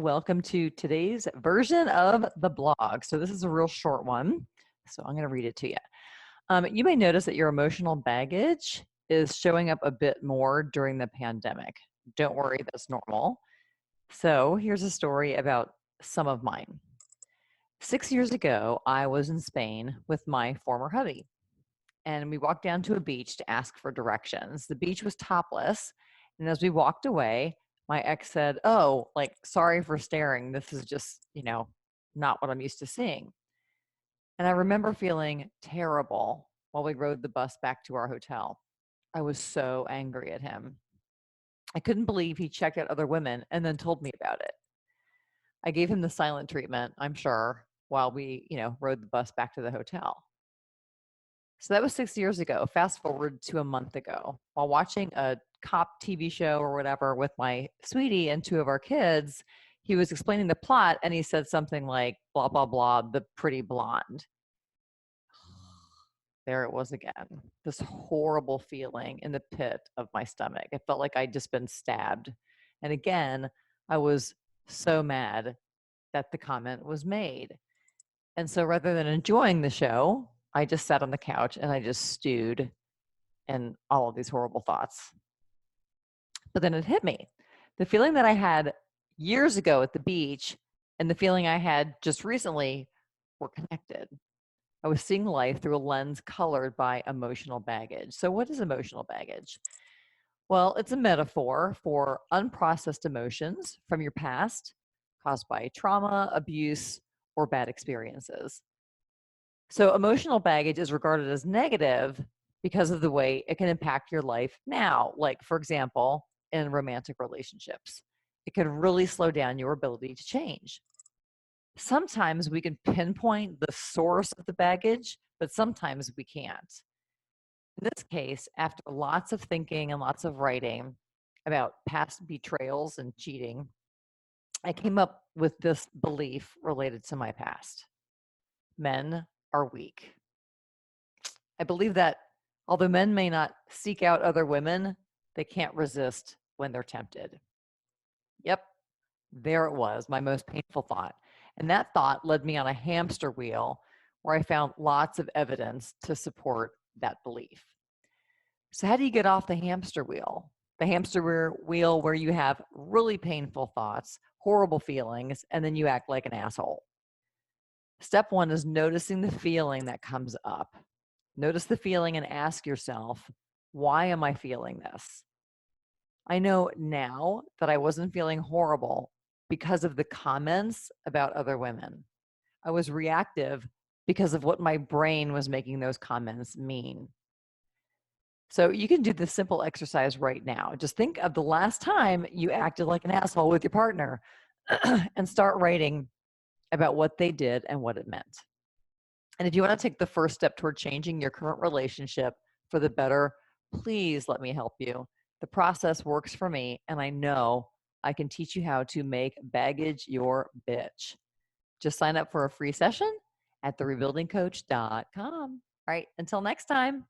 Welcome to today's version of the blog. So this is a real short one. So I'm going to read it to you. You may notice that your emotional baggage is showing up a bit more during the pandemic. Don't worry, that's normal. So here's a story about some of mine. 6 years ago, I was in Spain with my former hubby, and we walked down to a beach to ask for directions. The beach was topless, and as we walked away, my ex said, "Oh, like, sorry for staring. This is just, not what I'm used to seeing." And I remember feeling terrible while we rode the bus back to our hotel. I was so angry at him. I couldn't believe he checked out other women and then told me about it. I gave him the silent treatment, I'm sure, while we, rode the bus back to the hotel. So that was 6 years ago. Fast forward to a month ago. While watching a cop TV show or whatever with my sweetie and two of our kids, he was explaining the plot and he said something like, blah, blah, blah, the pretty blonde. There it was again. This horrible feeling in the pit of my stomach. It felt like I'd just been stabbed. And again, I was so mad that the comment was made. And so rather than enjoying the show, I just sat on the couch and I just stewed in all of these horrible thoughts. But then it hit me. The feeling that I had years ago at the beach and the feeling I had just recently were connected. I was seeing life through a lens colored by emotional baggage. So what is emotional baggage? Well, it's a metaphor for unprocessed emotions from your past caused by trauma, abuse, or bad experiences. So emotional baggage is regarded as negative because of the way it can impact your life now. Like, for example, in romantic relationships, it can really slow down your ability to change. Sometimes we can pinpoint the source of the baggage, but sometimes we can't. In this case, after lots of thinking and lots of writing about past betrayals and cheating, I came up with this belief related to my past. Men are weak. I believe that although men may not seek out other women, they can't resist when they're tempted. Yep, there it was, my most painful thought. And that thought led me on a hamster wheel where I found lots of evidence to support that belief. So, how do you get off the hamster wheel? The hamster wheel where you have really painful thoughts, horrible feelings, and then you act like an asshole. Step one is noticing the feeling that comes up. Notice the feeling and ask yourself, why am I feeling this? I know now that I wasn't feeling horrible because of the comments about other women. I was reactive because of what my brain was making those comments mean. So you can do this simple exercise right now. Just think of the last time you acted like an asshole with your partner and start writing about what they did and what it meant. And if you want to take the first step toward changing your current relationship for the better, please let me help you. The process works for me, and I know I can teach you how to make baggage your bitch. Just sign up for a free session at therebuildingcoach.com. All right, until next time.